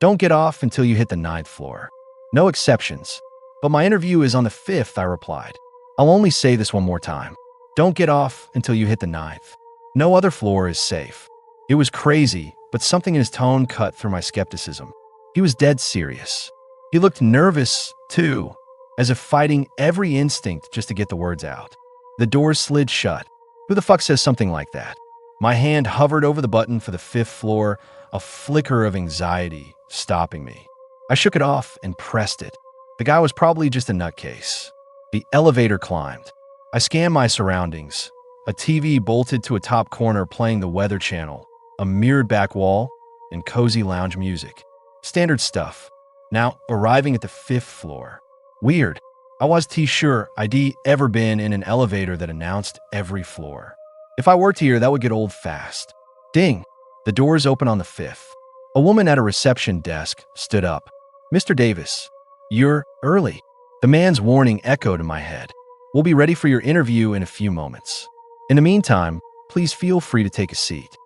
Don't get off until you hit the ninth floor. No exceptions. But my interview is on the fifth, I replied. I'll only say this one more time. Don't get off until you hit the ninth. No other floor is safe. It was crazy, but something in his tone cut through my skepticism. He was dead serious. He looked nervous, too, as if fighting every instinct just to get the words out. The doors slid shut. Who the fuck says something like that? My hand hovered over the button for the fifth floor, a flicker of anxiety stopping me. I shook it off and pressed it. The guy was probably just a nutcase. The elevator climbed. I scanned my surroundings. A TV bolted to a top corner playing the Weather Channel, a mirrored back wall, and cozy lounge music. Standard stuff. Now, arriving at the fifth floor. Weird. I was sure I'd ever been in an elevator that announced every floor. If I worked here, that would get old fast. Ding! The doors open on the fifth. A woman at a reception desk stood up. Mr. Davis, you're early. The man's warning echoed in my head. We'll be ready for your interview in a few moments. In the meantime, please feel free to take a seat.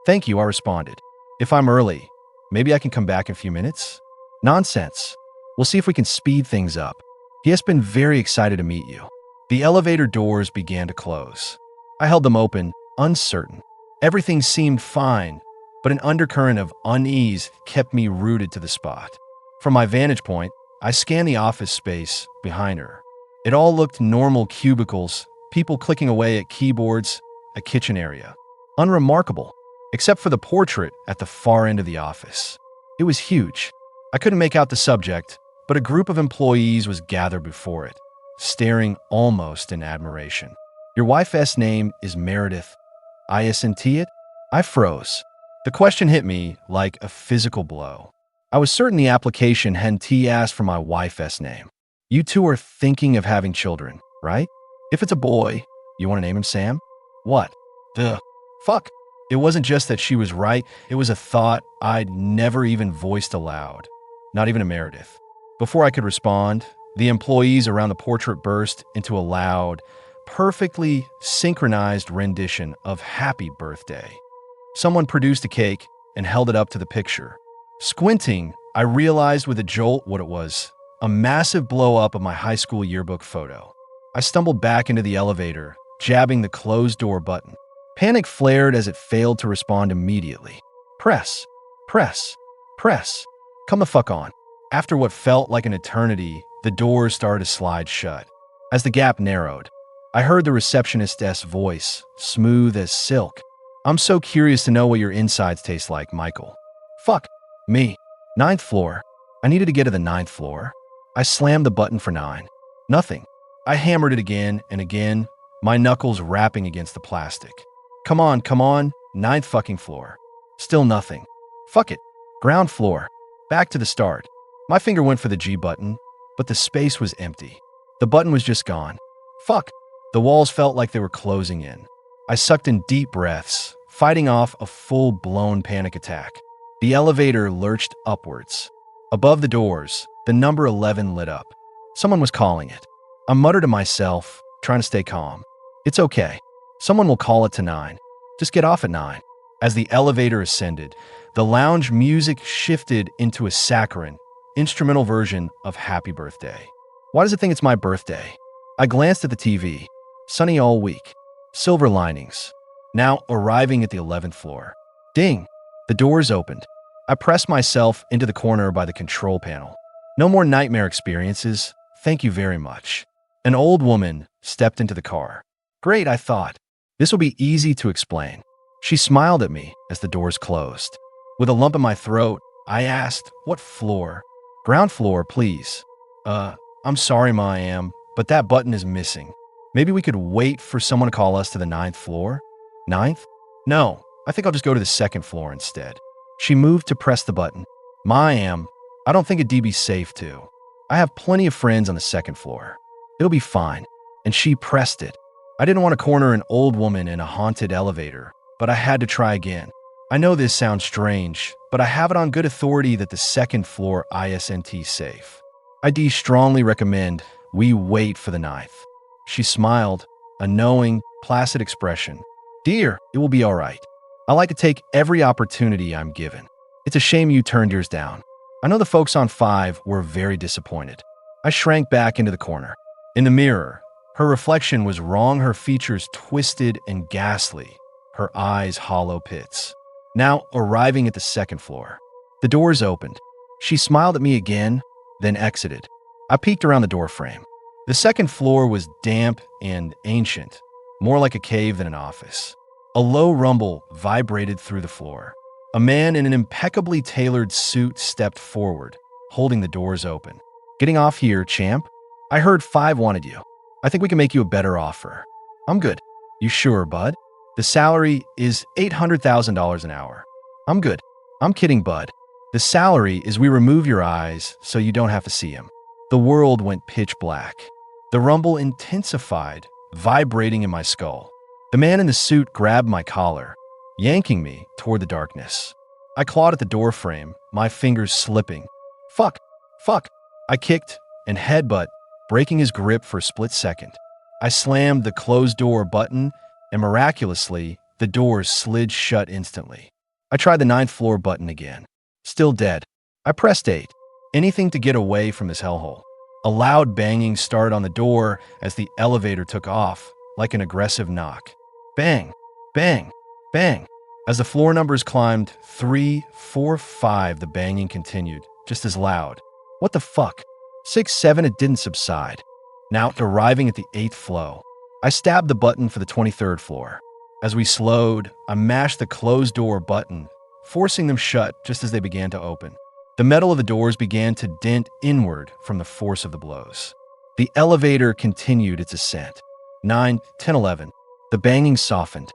Thank you, I responded. If I'm early, maybe I can come back in a few minutes? Nonsense. We'll see if we can speed things up. He has been very excited to meet you. The elevator doors began to close. I held them open, uncertain. Everything seemed fine, but an undercurrent of unease kept me rooted to the spot. From my vantage point, I scanned the office space behind her. It all looked normal: cubicles, people clicking away at keyboards, a kitchen area. Unremarkable, except for the portrait at the far end of the office. It was huge. I couldn't make out the subject, but a group of employees was gathered before it, staring almost in admiration. Your wife's name is Meredith. Isn't it? I froze. The question hit me like a physical blow. I was certain the application hadn't asked for my wife's name. You two are thinking of having children, right? If it's a boy, you want to name him Sam? What? The fuck? It wasn't just that she was right, it was a thought I'd never even voiced aloud. Not even to Meredith. Before I could respond, the employees around the portrait burst into a loud, perfectly synchronized rendition of Happy Birthday. Someone produced a cake and held it up to the picture. Squinting, I realized with a jolt what it was: a massive blow-up of my high school yearbook photo. I stumbled back into the elevator, jabbing the closed door button. Panic flared as it failed to respond immediately. Press, press, press. Come the fuck on. After what felt like an eternity, the doors started to slide shut. As the gap narrowed, I heard the receptionist's voice, smooth as silk. I'm so curious to know what your insides taste like, Michael. Fuck me. Ninth floor. I needed to get to the ninth floor. I slammed the button for 9. Nothing. I hammered it again and again, my knuckles rapping against the plastic. Come on, ninth fucking floor. Still nothing. Fuck it. Ground floor. Back to the start. My finger went for the G button, but the space was empty. The button was just gone. Fuck. The walls felt like they were closing in. I sucked in deep breaths, fighting off a full-blown panic attack. The elevator lurched upwards. Above the doors, the number 11 lit up. Someone was calling it. I muttered to myself, trying to stay calm. It's okay. Someone will call it to 9. Just get off at 9. As the elevator ascended, the lounge music shifted into a saccharine, instrumental version of Happy Birthday. Why does it think it's my birthday? I glanced at the TV. Sunny all week. Silver linings. Now arriving at the 11th floor. Ding! The doors opened. I pressed myself into the corner by the control panel. No more nightmare experiences. Thank you very much. An old woman stepped into the car. Great, I thought. This will be easy to explain. She smiled at me as the doors closed. With a lump in my throat, I asked, what floor? Ground floor, please. I'm sorry, ma'am, but that button is missing. Maybe we could wait for someone to call us to the 9th floor? 9th? No, I think I'll just go to the 2nd floor instead. She moved to press the button. Ma'am, I don't think it'd be safe to. I have plenty of friends on the 2nd floor. It'll be fine. And she pressed it. I didn't want to corner an old woman in a haunted elevator, but I had to try again. I know this sounds strange, but I have it on good authority that the 2nd floor isn't safe. I strongly recommend we wait for the 9th. She smiled, a knowing, placid expression. Dear, it will be all right. I like to take every opportunity I'm given. It's a shame you turned yours down. I know the folks on 5 were very disappointed. I shrank back into the corner. In the mirror, her reflection was wrong, her features twisted and ghastly, her eyes hollow pits. Now, arriving at the second floor, the doors opened. She smiled at me again, then exited. I peeked around the doorframe. The second floor was damp and ancient, more like a cave than an office. A low rumble vibrated through the floor. A man in an impeccably tailored suit stepped forward, holding the doors open. "Getting off here, champ? I heard 5 wanted you. I think we can make you a better offer." "I'm good." "You sure, bud? The salary is $800,000 an hour." "I'm good." "I'm kidding, bud. The salary is we remove your eyes so you don't have to see him." The world went pitch black. The rumble intensified, vibrating in my skull. The man in the suit grabbed my collar, yanking me toward the darkness. I clawed at the doorframe, my fingers slipping. Fuck! Fuck! I kicked and headbutt, breaking his grip for a split second. I slammed the closed door button, and miraculously, the doors slid shut instantly. I tried the 9th floor button again. Still dead. I pressed 8. Anything to get away from this hellhole. A loud banging started on the door as the elevator took off, like an aggressive knock. Bang! Bang! Bang! As the floor numbers climbed 3, 4, 5, the banging continued, just as loud. What the fuck? 6, 7, it didn't subside. Now, arriving at the 8th floor, I stabbed the button for the 23rd floor. As we slowed, I mashed the closed door button, forcing them shut just as they began to open. The metal of the doors began to dent inward from the force of the blows. The elevator continued its ascent. 9, 10, 11. The banging softened.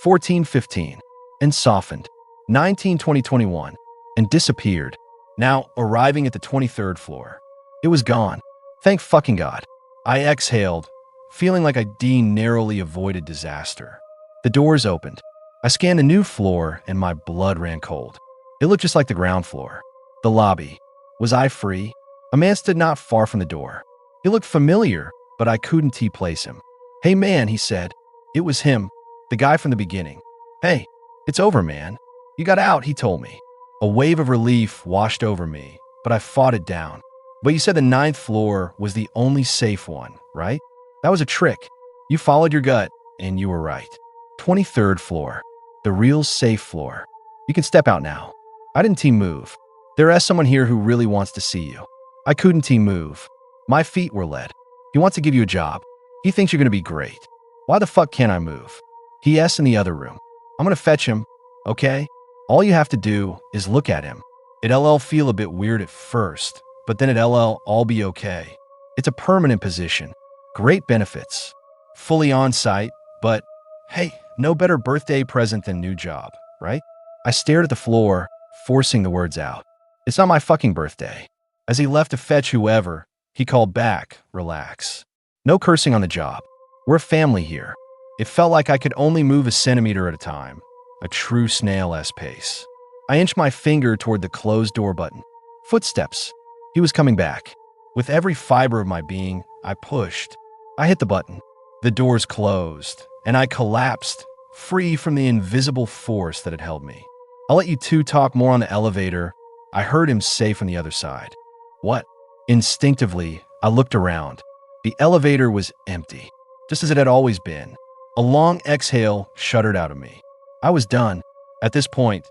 14, 15. And softened. 19, 20, 21. And disappeared. Now, arriving at the 23rd floor. It was gone. Thank fucking God. I exhaled, feeling like I narrowly avoided disaster. The doors opened. I scanned a new floor and my blood ran cold. It looked just like the ground floor. The lobby. Was I free? A man stood not far from the door. He looked familiar, but I couldn't place him. "Hey man," he said. It was him, the guy from the beginning. "Hey, it's over, man. You got out," he told me. A wave of relief washed over me, but I fought it down. "But you said the 9th floor was the only safe one, right?" "That was a trick. You followed your gut, and you were right." 23rd floor. The real safe floor. "You can step out now." I didn't move. "There is someone here who really wants to see you." I couldn't move. My feet were lead. "He wants to give you a job. He thinks you're going to be great." "Why the fuck can't I move?" "He is in the other room." "I'm going to fetch him, okay? All you have to do is look at him. It'll feel a bit weird at first, but then it'll all be okay. It's a permanent position. Great benefits. Fully on-site, but hey, no better birthday present than new job, right?" I stared at the floor, forcing the words out. "It's not my fucking birthday." As he left to fetch whoever, he called back, "Relax. No cursing on the job. We're a family here." It felt like I could only move a centimeter at a time, a true snail-esque pace. I inched my finger toward the closed door button. Footsteps. He was coming back. With every fiber of my being, I pushed. I hit the button. The doors closed, and I collapsed, free from the invisible force that had held me. "I'll let you two talk more on the elevator," I heard him say from the other side. "What?" Instinctively, I looked around. The elevator was empty, just as it had always been. A long exhale shuddered out of me. I was done. At this point,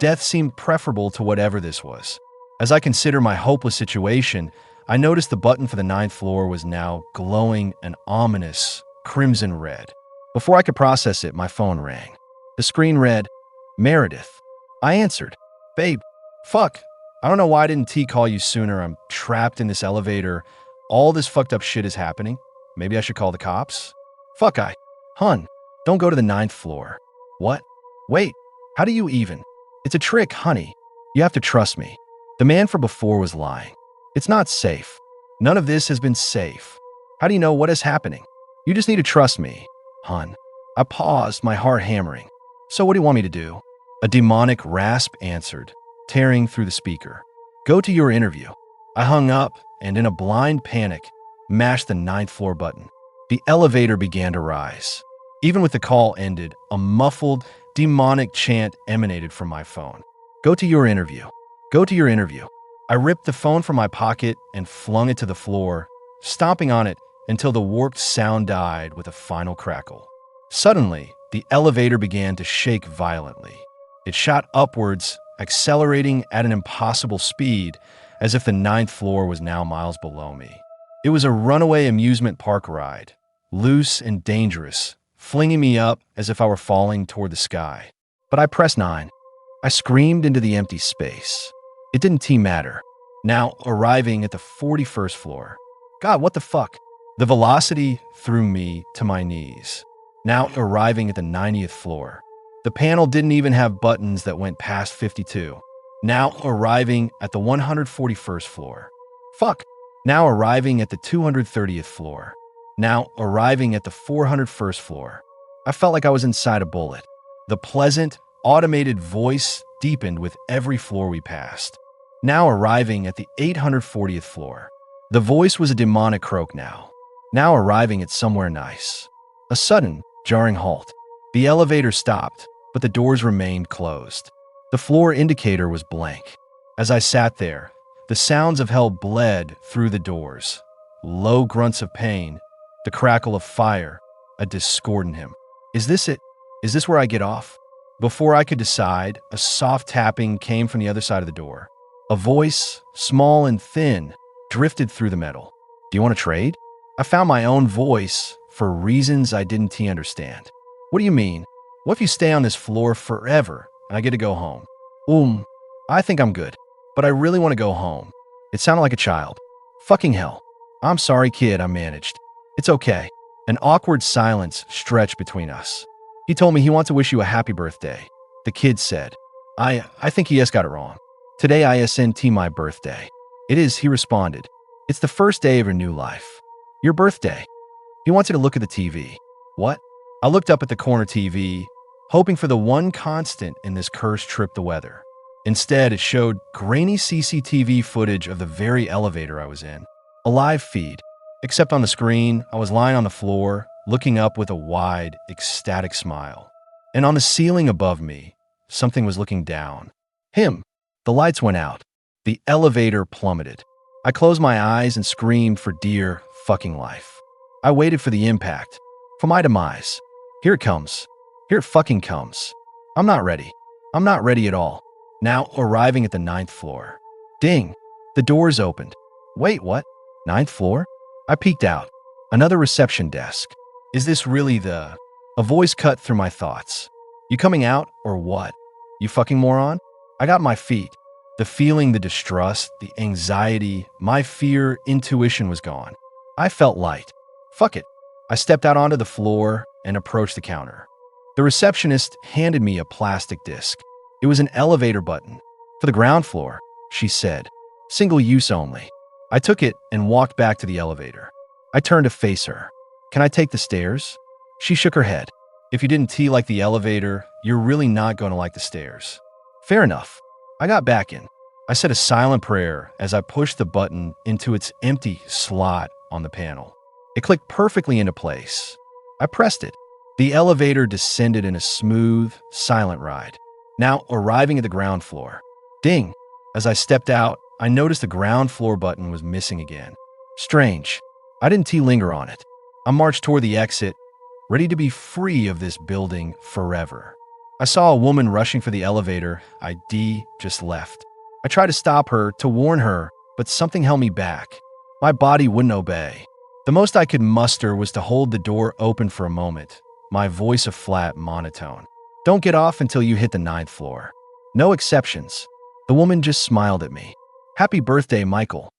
death seemed preferable to whatever this was. As I considered my hopeless situation, I noticed the button for the 9th floor was now glowing an ominous crimson red. Before I could process it, my phone rang. The screen read, "Meredith." I answered. "Babe, fuck. I don't know why I didn't call you sooner. I'm trapped in this elevator. All this fucked up shit is happening. Maybe I should call the cops?" "Fuck Hun, don't go to the 9th floor." "What? Wait, how do you even?" "It's a trick, honey. You have to trust me." The man from before was lying. "It's not safe. None of this has been safe. How do you know what is happening? You just need to trust me, hun." I paused, my heart hammering. "So what do you want me to do?" A demonic rasp answered, tearing through the speaker. "Go to your interview." I hung up and, in a blind panic, mashed the 9th floor button. The elevator began to rise. Even with the call ended, a muffled, demonic chant emanated from my phone. Go to your interview. Go to your interview. I ripped the phone from my pocket and flung it to the floor, stomping on it until the warped sound died with a final crackle. Suddenly, the elevator began to shake violently. It shot upwards, accelerating at an impossible speed, as if the ninth floor was now miles below me. It was a runaway amusement park ride, loose and dangerous, flinging me up as if I were falling toward the sky. But I pressed 9. I screamed into the empty space. It didn't matter. Now arriving at the 41st floor. God, what the fuck? The velocity threw me to my knees. Now arriving at the 90th floor. The panel didn't even have buttons that went past 52. Now arriving at the 141st floor. Fuck. Now arriving at the 230th floor. Now arriving at the 401st floor. I felt like I was inside a bullet. The pleasant, automated voice deepened with every floor we passed. Now arriving at the 840th floor. The voice was a demonic croak now. Now arriving at somewhere nice. A sudden, jarring halt. The elevator stopped, but the doors remained closed. The floor indicator was blank. As I sat there, the sounds of hell bled through the doors. Low grunts of pain, the crackle of fire, a discordant hymn. Is this it? Is this where I get off? Before I could decide, a soft tapping came from the other side of the door. A voice, small and thin, drifted through the metal. Do you want to trade? I found my own voice for reasons I didn't understand. What do you mean? What if you stay on this floor forever and I get to go home? I think I'm good, but I really want to go home. It sounded like a child. Fucking hell. I'm sorry, kid, I managed. It's okay. An awkward silence stretched between us. He told me he wants to wish you a happy birthday. The kid said. I think he has got it wrong. Today isn't my birthday. It is, he responded. It's the first day of your new life. Your birthday. He wanted to look at the TV. What? I looked up at the corner TV, hoping for the one constant in this cursed trip, the weather. Instead, it showed grainy CCTV footage of the very elevator I was in. A live feed. Except on the screen, I was lying on the floor, looking up with a wide, ecstatic smile. And on the ceiling above me, something was looking down. Him. The lights went out. The elevator plummeted. I closed my eyes and screamed for dear fucking life. I waited for the impact. For my demise. Here it comes. Here it fucking comes. I'm not ready. I'm not ready at all. Now arriving at the 9th floor. Ding. The doors opened. Wait, what? 9th floor? I peeked out. Another reception desk. Is this really the... A voice cut through my thoughts. You coming out or what? You fucking moron? I got my feet. The feeling, the distrust, the anxiety, my fear, intuition was gone. I felt light. Fuck it. I stepped out onto the floor and approached the counter. The receptionist handed me a plastic disc. It was an elevator button. For the ground floor, she said. Single use only. I took it and walked back to the elevator. I turned to face her. Can I take the stairs? She shook her head. If you didn't like the elevator, you're really not going to like the stairs. Fair enough. I got back in. I said a silent prayer as I pushed the button into its empty slot on the panel. It clicked perfectly into place. I pressed it. The elevator descended in a smooth, silent ride. Now arriving at the ground floor. Ding! As I stepped out, I noticed the ground floor button was missing again. Strange. I didn't linger on it. I marched toward the exit, ready to be free of this building forever. I saw a woman rushing for the elevator I'd just left. I tried to stop her, to warn her, but something held me back. My body wouldn't obey. The most I could muster was to hold the door open for a moment, my voice a flat monotone. Don't get off until you hit the 9th floor. No exceptions. The woman just smiled at me. Happy birthday, Michael.